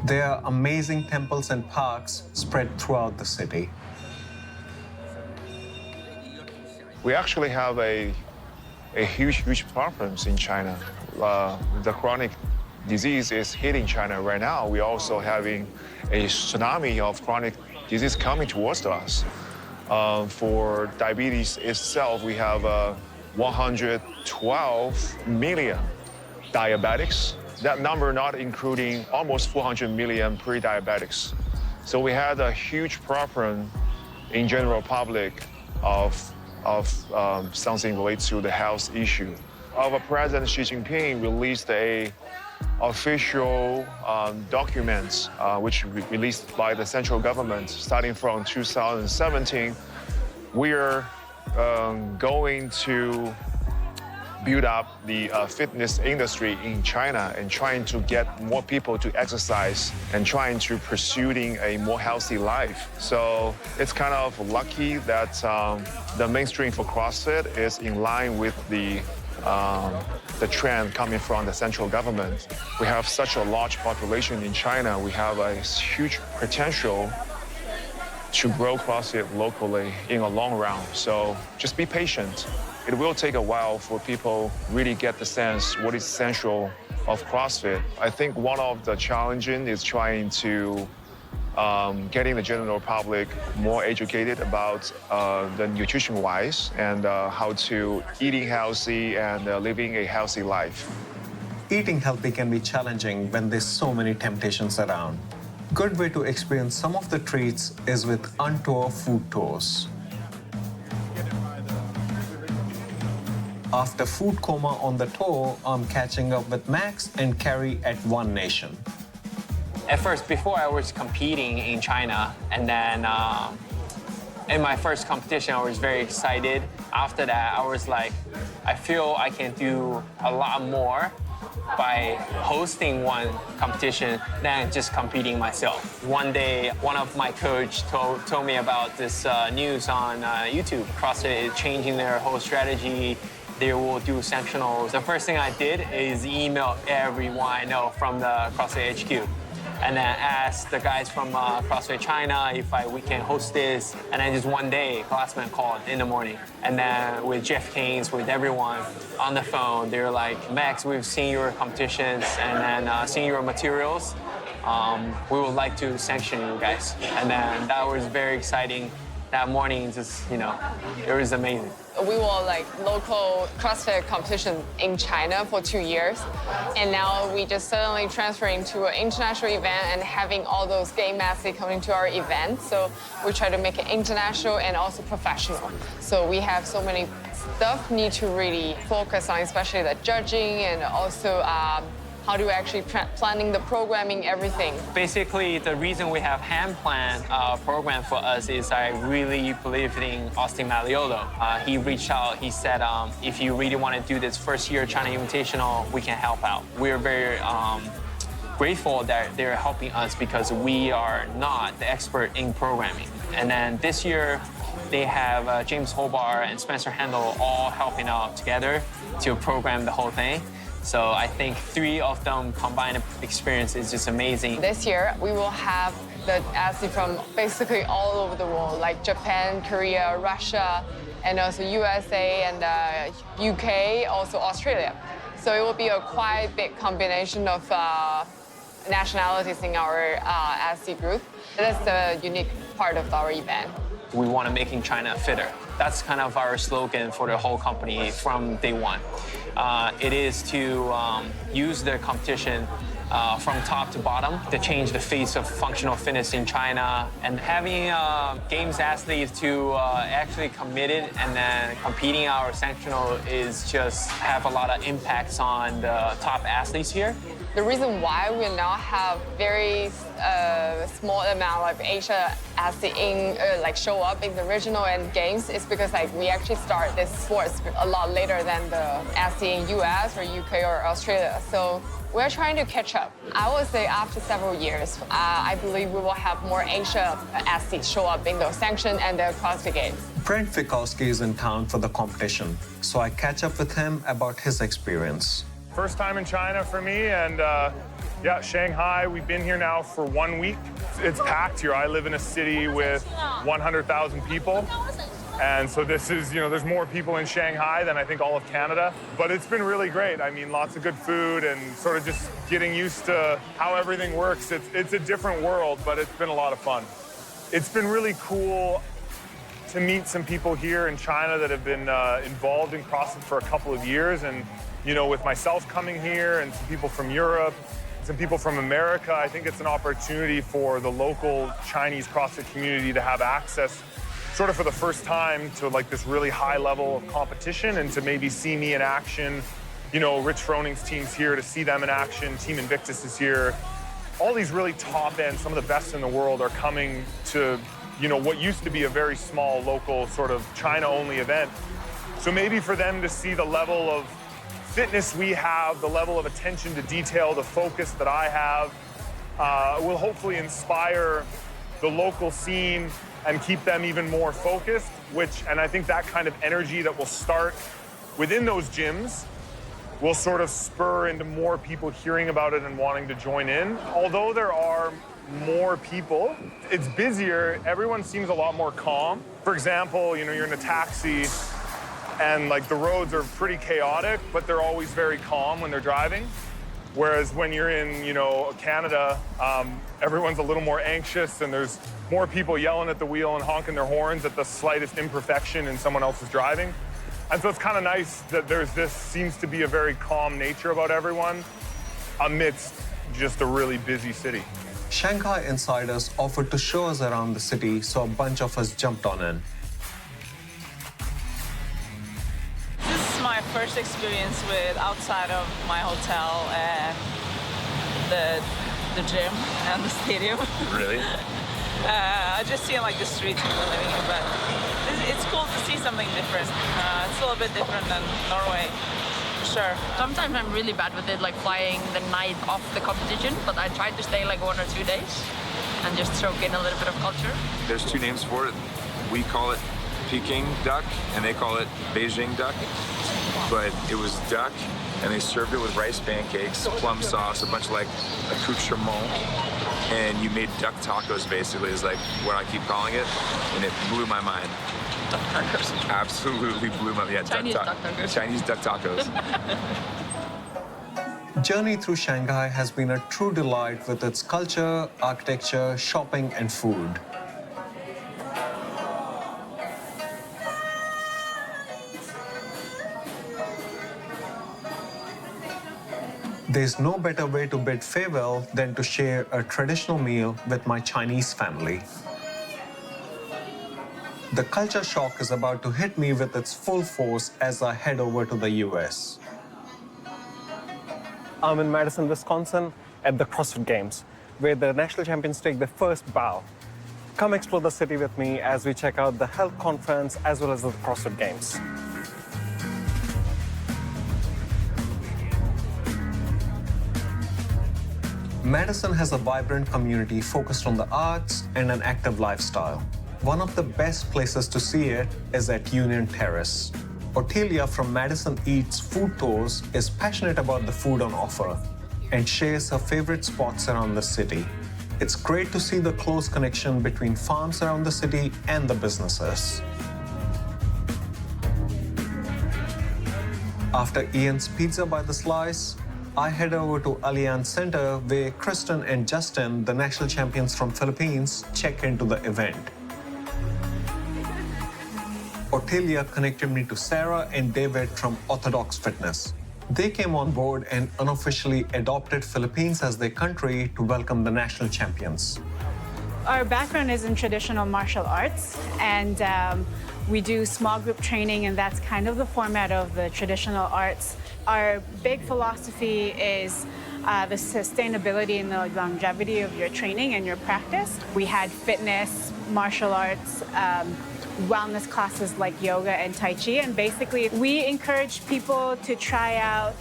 [SPEAKER 1] There are amazing temples and parks spread throughout the city.
[SPEAKER 17] We actually have a huge problem in China. The chronic disease is hitting China right now. We're also having a tsunami of chronic disease coming towards us. For diabetes itself, we have 112 million diabetics. That number not including almost 400 million pre-diabetics. So we had a huge problem in general public of something related to the health issue. Our President Xi Jinping released a official documents which released by the central government starting from 2017. We're going to build up the fitness industry in China and trying to get more people to exercise and trying to pursuing a more healthy life. So it's kind of lucky that the mainstream for CrossFit is in line with the trend coming from the central government. We have such a large population in China. We have a huge potential to grow CrossFit locally in a long run. So just be patient. It will take a while for people really get the sense what is essential of CrossFit. I think one of the challenges is trying to getting the general public more educated about the nutrition-wise and how to eating healthy and living a healthy life.
[SPEAKER 1] Eating healthy can be challenging when there's so many temptations around. Good way to experience some of the treats is with on-tour food tours. After food coma on the tour, I'm catching up with Max and Carrie at One Nation.
[SPEAKER 18] At first, before I was competing in China, and then in my first competition, I was very excited. After that, I was like, I feel I can do a lot more by hosting one competition than just competing myself. One day, one of my coach told me about this news on YouTube. CrossFit is changing their whole strategy. They will do sectionals. The first thing I did is email everyone I know from the CrossFit HQ. And then asked the guys from CrossFit China if we can host this. And then just one day, classmate called in the morning. And then with Jeff Keynes, with everyone on the phone, they were like, Max, we've seen your competitions and then seen your materials. We would like to sanction you guys. And then that was very exciting. That morning, just, you know, it was amazing.
[SPEAKER 15] We were like local CrossFit competition in China for 2 years. And now we just suddenly transferring to an international event and having all those game masters coming to our event. So we try to make it international and also professional. So we have so many stuff need to really focus on, especially the judging and also how do we actually planning the programming, everything.
[SPEAKER 18] Basically, the reason we have hand plan program for us is I really believe in Austin Malleolo. He reached out, he said, if you really want to do this first year China Invitational, we can help out. We're very grateful that they're helping us because we are not the expert in programming. And then this year, they have James Hobart and Spencer Handel all helping out together to program the whole thing. So I think 3 of them combined experience is just amazing.
[SPEAKER 15] This year, we will have the athletes from basically all over the world, like Japan, Korea, Russia, and also USA and UK, also Australia. So it will be a quite big combination of nationalities in our athlete group. That's the unique part of our event.
[SPEAKER 18] We want to make China fitter. That's kind of our slogan for the whole company from day one. It is to use the competition from top to bottom to change the face of functional fitness in China. And having games athletes to actually committed and then competing our sanctional is just have a lot of impacts on the top athletes here.
[SPEAKER 15] The reason why we now have very small amount of Asia athletes show up in the regional and games is because we actually start this sports a lot later than the athletes in US or UK or Australia. So we're trying to catch up. I would say after several years, I believe we will have more Asia athletes show up in the sanction and the CrossFit Games.
[SPEAKER 1] Brent Fikowski is in town for the competition, so I catch up with him about his experience.
[SPEAKER 11] First time in China for me, and yeah, Shanghai, we've been here now for 1 week. It's packed here. I live in a city with 100,000 people. And so this is, there's more people in Shanghai than I think all of Canada. But it's been really great. I mean, lots of good food and sort of just getting used to how everything works. It's a different world, but it's been a lot of fun. It's been really cool to meet some people here in China that have been involved in CrossFit for a couple of years. And, with myself coming here and some people from Europe, some people from America, I think it's an opportunity for the local Chinese CrossFit community to have access sort of for the first time to this really high level of competition and to maybe see me in action. Rich Froning's team's here, to see them in action. Team Invictus is here. All these really top end, some of the best in the world are coming to, what used to be a very small local sort of China only event. So maybe for them to see the level of fitness we have, the level of attention to detail, the focus that I have, will hopefully inspire the local scene and keep them even more focused, and I think that kind of energy that will start within those gyms will sort of spur into more people hearing about it and wanting to join in. Although there are more people, it's busier, everyone seems a lot more calm. For example, you're in a taxi and the roads are pretty chaotic, but they're always very calm when they're driving. Whereas when you're in, Canada, everyone's a little more anxious and there's more people yelling at the wheel and honking their horns at the slightest imperfection in someone else's driving. And so it's kind of nice that seems to be a very calm nature about everyone amidst just a really busy city.
[SPEAKER 1] Shanghai insiders offered to show us around the city, so a bunch of us jumped on in.
[SPEAKER 19] This is my first experience with outside of my hotel and the gym and the stadium.
[SPEAKER 6] Really?
[SPEAKER 19] I just see the streets people living in, but it's cool to see something different. It's a little bit different than Norway, for sure.
[SPEAKER 20] Sometimes I'm really bad with it, flying the night of the competition, but I try to stay 1 or 2 days and just soak in a little bit of culture.
[SPEAKER 21] There's 2 names for it. We call it Peking duck, and they call it Beijing duck. But it was duck, and they served it with rice pancakes, plum sauce, a bunch of accoutrement, and you made duck tacos, basically, is what I keep calling it, and it blew my mind.
[SPEAKER 20] Duck tacos.
[SPEAKER 21] Absolutely blew my mind. Yeah,
[SPEAKER 20] Chinese duck tacos.
[SPEAKER 21] Chinese duck tacos.
[SPEAKER 1] Journey through Shanghai has been a true delight with its culture, architecture, shopping, and food. There's no better way to bid farewell than to share a traditional meal with my Chinese family. The culture shock is about to hit me with its full force as I head over to the US.
[SPEAKER 2] I'm in Madison, Wisconsin at the CrossFit Games, where the national champions take their first bow. Come explore the city with me as we check out the health conference as well as the CrossFit Games.
[SPEAKER 1] Madison has a vibrant community focused on the arts and an active lifestyle. One of the best places to see it is at Union Terrace. Otelia from Madison Eats Food Tours is passionate about the food on offer and shares her favorite spots around the city. It's great to see the close connection between farms around the city and the businesses. After Ian's Pizza by the Slice, I head over to Allianz Center where Kristen and Justin, the national champions from Philippines, check into the event. Otelia connected me to Sarah and David from Orthodox Fitness. They came on board and unofficially adopted Philippines as their country to welcome the national champions.
[SPEAKER 4] Our background is in traditional martial arts, and we do small group training, and that's kind of the format of the traditional arts. Our big philosophy is the sustainability and the longevity of your training and your practice. We had fitness, martial arts, wellness classes like yoga and Tai Chi, and basically we encourage people to try out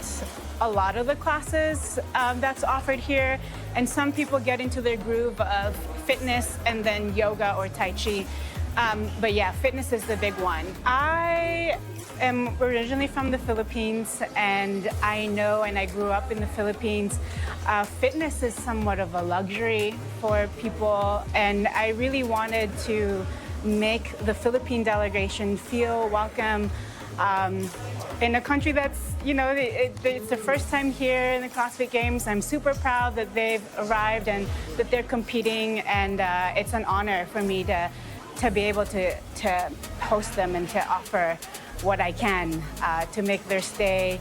[SPEAKER 4] a lot of the classes that's offered here, and some people get into their groove of fitness and then yoga or Tai Chi. But yeah, fitness is the big one. I am originally from the Philippines, and I know, and I grew up in the Philippines, fitness is somewhat of a luxury for people, and I really wanted to make the Philippine delegation feel welcome in a country that's, you know, it's the first time here in the CrossFit Games. I'm super proud that they've arrived and that they're competing, and it's an honor for me to be able to host them and to offer what I can to make their stay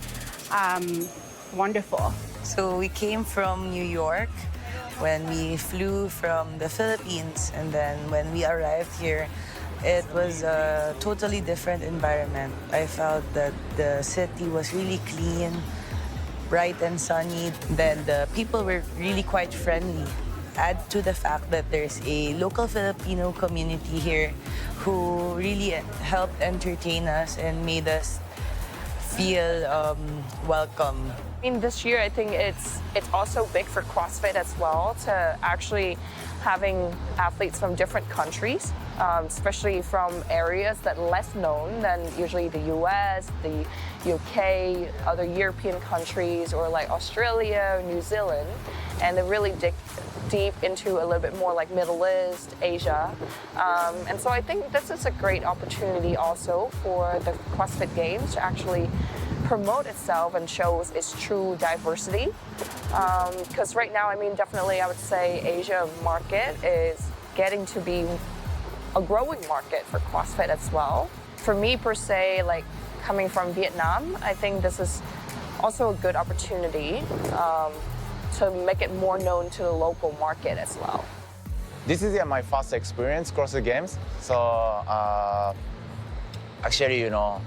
[SPEAKER 4] wonderful.
[SPEAKER 22] So we came from New York when we flew from the Philippines, and then when we arrived here, it was a totally different environment. I felt that the city was really clean, bright and sunny. Then the people were really quite friendly. Add to the fact that there's a local Filipino community here who really helped entertain us and made us feel welcome.
[SPEAKER 23] I mean, this year I think it's also big for CrossFit as well, to actually having athletes from different countries, especially from areas that are less known than usually the US, the UK, other European countries, or like Australia, New Zealand, and they really dig deep into a little bit more like Middle East, Asia. And so I think this is a great opportunity also for the CrossFit Games to actually promote itself and shows its true diversity. Because right now, I mean, definitely I would say Asia market is getting to be a growing market for CrossFit as well. For me per se, like coming from Vietnam, I think this is also a good opportunity to make it more known to the local market as well.
[SPEAKER 24] This is my first experience CrossFit Games, so actually, you know,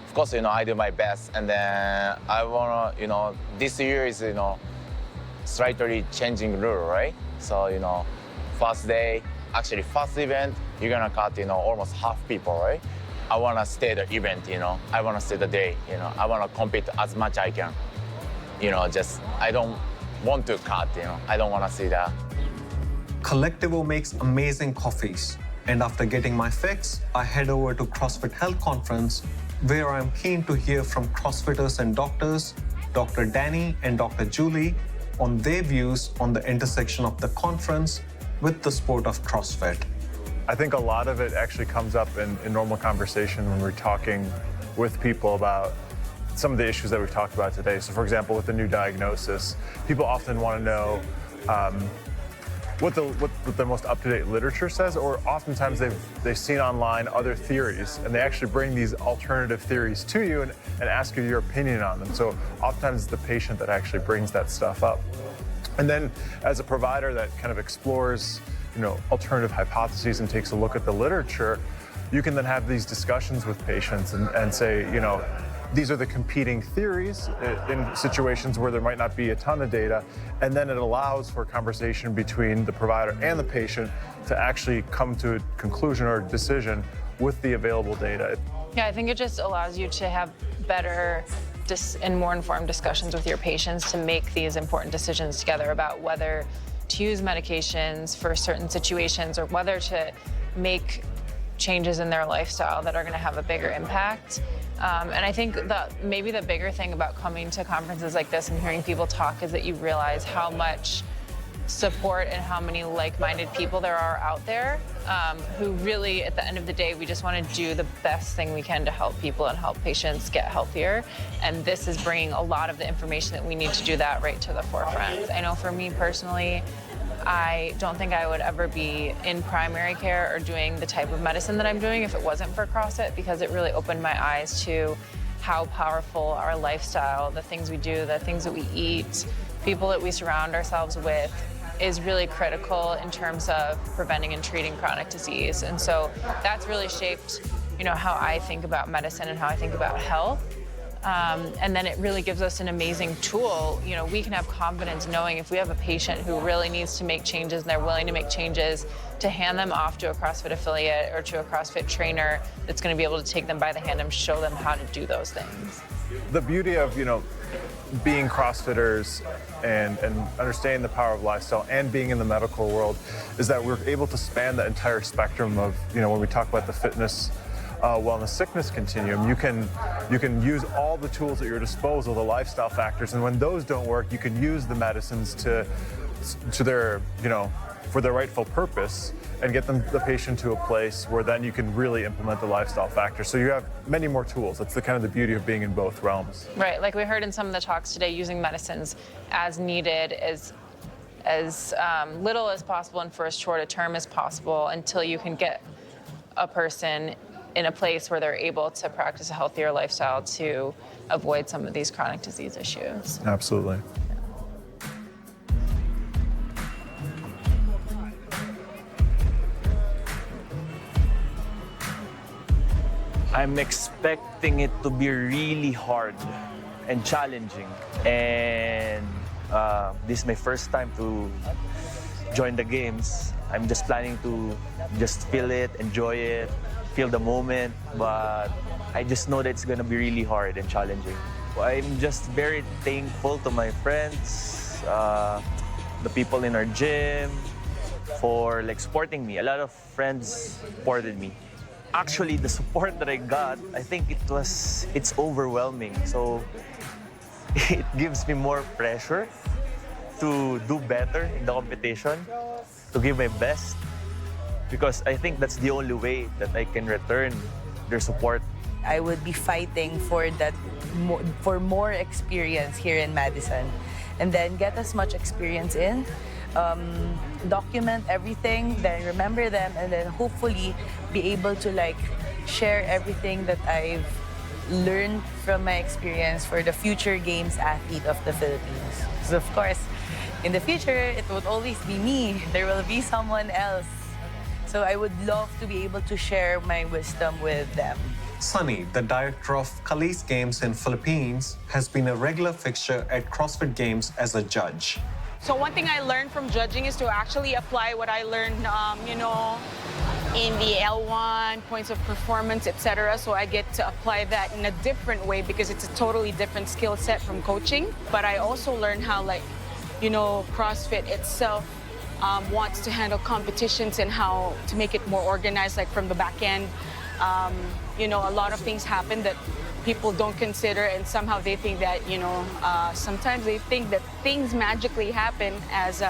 [SPEAKER 24] of course, you know, I do my best, and then I wanna, you know, this year is, you know, slightly changing rule, right? So, you know, first day, actually first event, you're gonna cut, you know, almost half people, right? I wanna stay the event, you know, I wanna stay the day, you know, I wanna compete as much I can, you know, just, I don't want to cut, you know, I don't wanna see that.
[SPEAKER 1] Collectivo makes amazing coffees, and after getting my fix, I head over to CrossFit Health Conference, where I'm keen to hear from CrossFitters and doctors, Dr. Danny and Dr. Julie, on their views on the intersection of the conference with the sport of CrossFit.
[SPEAKER 11] I think a lot of it actually comes up in normal conversation when we're talking with people about some of the issues that we've talked about today. So for example, with the new diagnosis, people often want to know what the most up-to-date literature says, or oftentimes they've seen online other theories, and they actually bring these alternative theories to you and ask you your opinion on them. So oftentimes it's the patient that actually brings that stuff up. And then as a provider that kind of explores, you know, alternative hypotheses and takes a look at the literature, you can then have these discussions with patients and say, you know, these are the competing theories in situations where there might not be a ton of data, and then it allows for conversation between the provider and the patient to actually come to a conclusion or decision with the available data.
[SPEAKER 9] Yeah, I think it just allows you to have better and more informed discussions with your patients to make these important decisions together about whether to use medications for certain situations or whether to make changes in their lifestyle that are going to have a bigger impact. And I think that maybe the bigger thing about coming to conferences like this and hearing people talk is that you realize how much support and how many like-minded people there are out there who really, at the end of the day, we just want to do the best thing we can to help people and help patients get healthier. And this is bringing a lot of the information that we need to do that right to the forefront. I know for me personally, I don't think I would ever be in primary care or doing the type of medicine that I'm doing if it wasn't for CrossFit, because it really opened my eyes to
[SPEAKER 23] how powerful our lifestyle, the things we do, the things that we eat, people that we surround ourselves with is really critical in terms of preventing and treating chronic disease. And so that's really shaped, how I think about medicine and how I think about health. And then it really gives us an amazing tool. We can have confidence knowing if we have a patient who really needs to make changes and they're willing to make changes, to hand them off to a CrossFit affiliate or to a CrossFit trainer that's going to be able to take them by the hand and show them how to do those things.
[SPEAKER 11] The beauty of, being CrossFitters and understanding the power of lifestyle and being in the medical world is that we're able to span the entire spectrum of, when we talk about the fitness, wellness, sickness continuum, you can use all the tools at your disposal, the lifestyle factors, and when those don't work, you can use the medicines to their, for their rightful purpose and get the patient to a place where then you can really implement the lifestyle factors. So you have many more tools. That's the kind of the beauty of being in both realms.
[SPEAKER 23] Right, like we heard in some of the talks today, using medicines as needed, as little as possible and for as short a term as possible until you can get a person in a place where they're able to practice a healthier lifestyle to avoid some of these chronic disease issues.
[SPEAKER 11] Absolutely.
[SPEAKER 6] I'm expecting it to be really hard and challenging. And this is my first time to join the games. I'm just planning to just feel it, enjoy it, feel the moment, but I just know that it's gonna be really hard and challenging. I'm just very thankful to my friends, the people in our gym, for supporting me. A lot of friends supported me. Actually, the support that I got, I think it's overwhelming. So it gives me more pressure to do better in the competition, to give my best, because I think that's the only way that I can return their support.
[SPEAKER 22] I would be fighting for more experience here in Madison, and then get as much experience in, document everything, then remember them, and then hopefully be able to share everything that I've learned from my experience for the future Games athlete of the Philippines. So of course, in the future, it would always be me. There will be someone else. So I would love to be able to share my wisdom with them.
[SPEAKER 1] Sunny, the director of Calise Games in Philippines, has been a regular fixture at CrossFit Games as a judge.
[SPEAKER 3] So one thing I learned from judging is to actually apply what I learned, in the L1, points of performance, etc. So I get to apply that in a different way because it's a totally different skill set from coaching. But I also learned how, CrossFit itself wants to handle competitions and how to make it more organized, from the back end. A lot of things happen that people don't consider, and somehow they think that, sometimes they think that things magically happen, as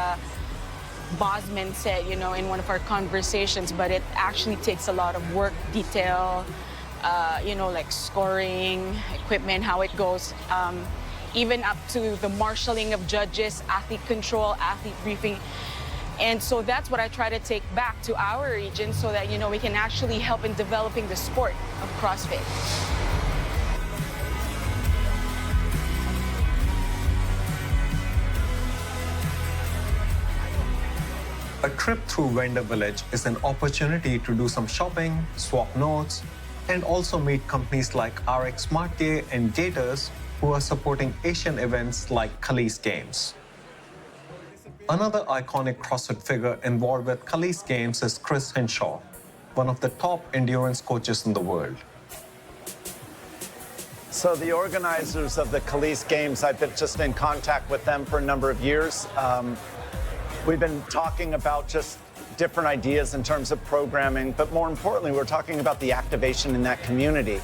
[SPEAKER 3] Bosman said, in one of our conversations, but it actually takes a lot of work, detail, scoring, equipment, how it goes, even up to the marshalling of judges, athlete control, athlete briefing. And so that's what I try to take back to our region so that, we can actually help in developing the sport of CrossFit.
[SPEAKER 1] A trip through Vendor Village is an opportunity to do some shopping, swap notes, and also meet companies like RX SmartGear and Gators, who are supporting Asian events like Calise Games. Another iconic CrossFit figure involved with Calise Games is Chris Hinshaw, one of the top endurance coaches in the world.
[SPEAKER 5] So the organizers of the Calise Games, I've been just in contact with them for a number of years. We've been talking about just different ideas in terms of programming, but more importantly, we're talking about the activation in that community.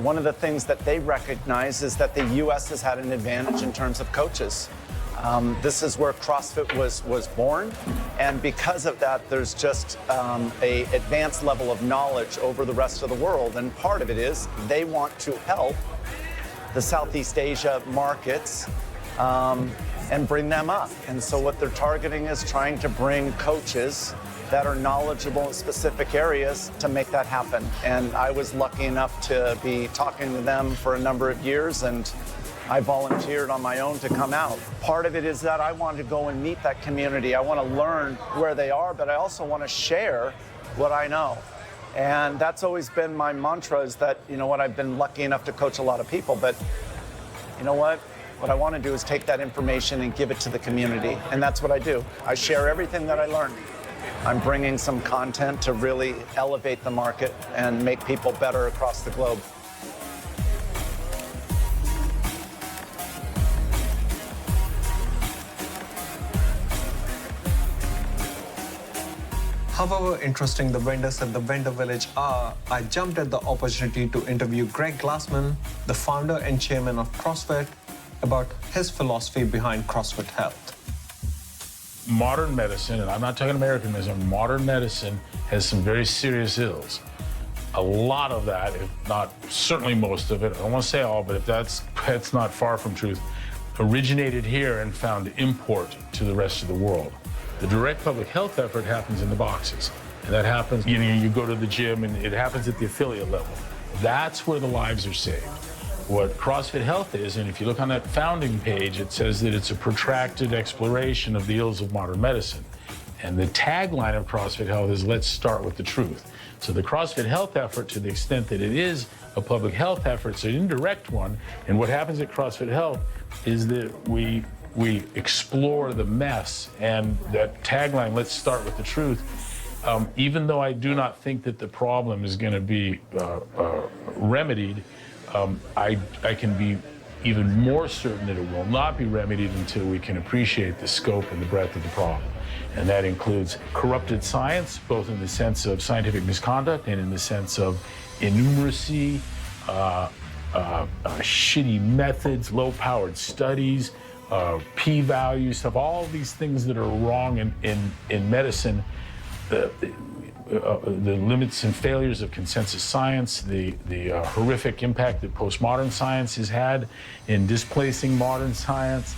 [SPEAKER 5] One of the things that they recognize is that the U.S. has had an advantage in terms of coaches. This is where CrossFit was born, and because of that, there's just an advanced level of knowledge over the rest of the world, and part of it is they want to help the Southeast Asia markets and bring them up. And so what they're targeting is trying to bring coaches that are knowledgeable in specific areas to make that happen. And I was lucky enough to be talking to them for a number of years, and I volunteered on my own to come out. Part of it is that I want to go and meet that community. I want to learn where they are, but I also want to share what I know. And that's always been my mantra, is that, you know what, I've been lucky enough to coach a lot of people, but you know what? What I want to do is take that information and give it to the community. And that's what I do. I share everything that I learn. I'm bringing some content to really elevate the market and make people better across the globe.
[SPEAKER 1] However interesting the vendors at the Vendor Village are, I jumped at the opportunity to interview Greg Glassman, the founder and chairman of CrossFit, about his philosophy behind CrossFit Health.
[SPEAKER 7] Modern medicine, and I'm not talking American medicine, modern medicine has some very serious ills. A lot of that, if not certainly most of it, I don't want to say all, but if that's not far from truth, originated here and found import to the rest of the world. The direct public health effort happens in the boxes. And that happens, you go to the gym, and it happens at the affiliate level. That's where the lives are saved. What CrossFit Health is, and if you look on that founding page, it says that it's a protracted exploration of the ills of modern medicine. And the tagline of CrossFit Health is, let's start with the truth. So the CrossFit Health effort, to the extent that it is a public health effort, it's an indirect one. And what happens at CrossFit Health is that we explore the mess, and that tagline, let's start with the truth. Even though I do not think that the problem is going to be remedied, I can be even more certain that it will not be remedied until we can appreciate the scope and the breadth of the problem. And that includes corrupted science, both in the sense of scientific misconduct and in the sense of innumeracy, shitty methods, low-powered studies, p-values, stuff, all these things that are wrong in medicine, the limits and failures of consensus science, the horrific impact that postmodern science has had in displacing modern science,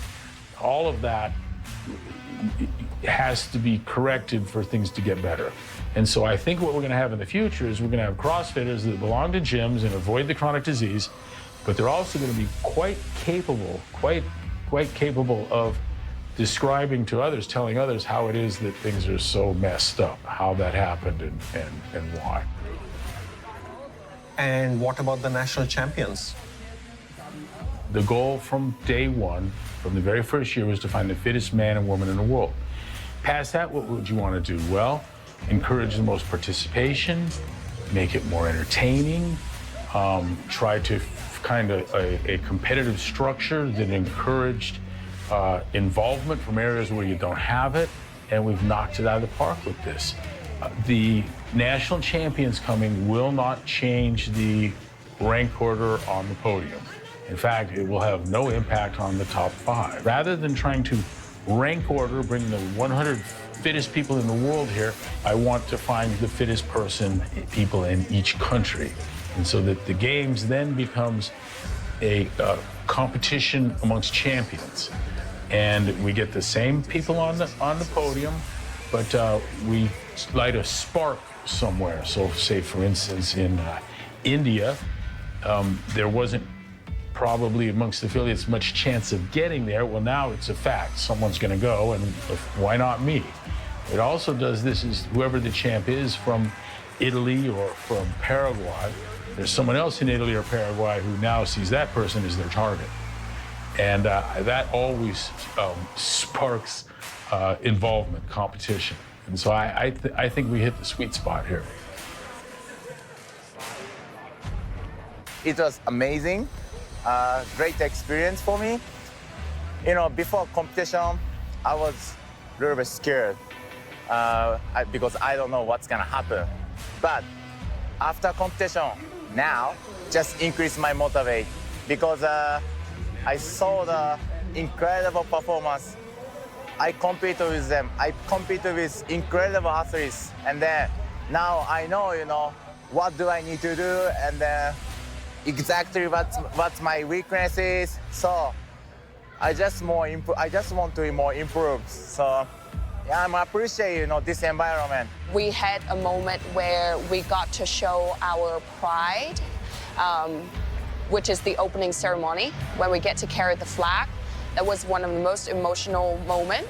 [SPEAKER 7] all of that has to be corrected for things to get better. And so I think what we're going to have in the future is we're going to have CrossFitters that belong to gyms and avoid the chronic disease, but they're also going to be quite capable of describing to others, telling others how it is that things are so messed up, how that happened and why.
[SPEAKER 1] And what about the national champions?
[SPEAKER 7] The goal from day one, from the very first year, was to find the fittest man and woman in the world. Past that, what would you want to do? Well, encourage the most participation, make it more entertaining, try to kind of a competitive structure that encouraged involvement from areas where you don't have it, and we've knocked it out of the park with this. The national champions coming will not change the rank order on the podium. In fact, it will have no impact on the top 5. Rather than trying to rank order, bring the 100 fittest people in the world here, I want to find the fittest people in each country. And so that the games then becomes a competition amongst champions. And we get the same people on the podium, but we light a spark somewhere. So say, for instance, in India, there wasn't probably amongst the affiliates much chance of getting there. Well, now it's a fact. Someone's going to go, and why not me? It also does this is whoever the champ is from Italy or from Paraguay, there's someone else in Italy or Paraguay who now sees that person as their target. And that always sparks involvement, competition. And so I think we hit the sweet spot here.
[SPEAKER 24] It was amazing, great experience for me. You know, before competition, I was a little bit scared because I don't know what's gonna happen. But after competition, now just increase my motivate because I saw the incredible performance. I competed with them. I competed with incredible athletes, and then now I know, you know, what do I need to do, and then exactly what's my weaknesses. So I just want to more improve. So Yeah, I appreciate, this environment.
[SPEAKER 23] We had a moment where we got to show our pride, which is the opening ceremony, when we get to carry the flag. That was one of the most emotional moments.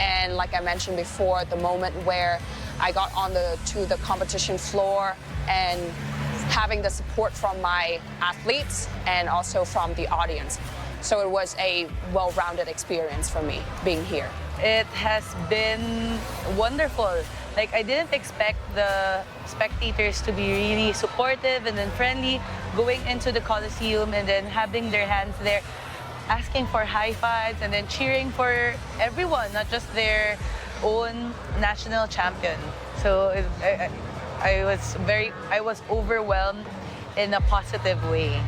[SPEAKER 23] And like I mentioned before, the moment where I got to the competition floor and having the support from my athletes and also from the audience. So it was a well-rounded experience for me being here.
[SPEAKER 22] It has been wonderful. Like, I didn't expect the spectators to be really supportive and then friendly, going into the Coliseum and then having their hands there, asking for high fives and then cheering for everyone, not just their own national champion. So I was overwhelmed in a positive way.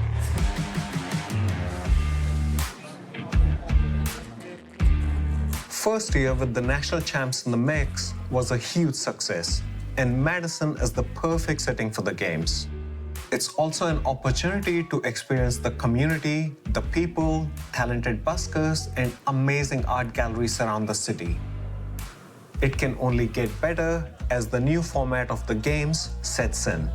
[SPEAKER 1] First year with the national champs in the mix was a huge success, and Madison is the perfect setting for the games. It's also an opportunity to experience the community, the people, talented buskers, and amazing art galleries around the city. It can only get better as the new format of the games sets in.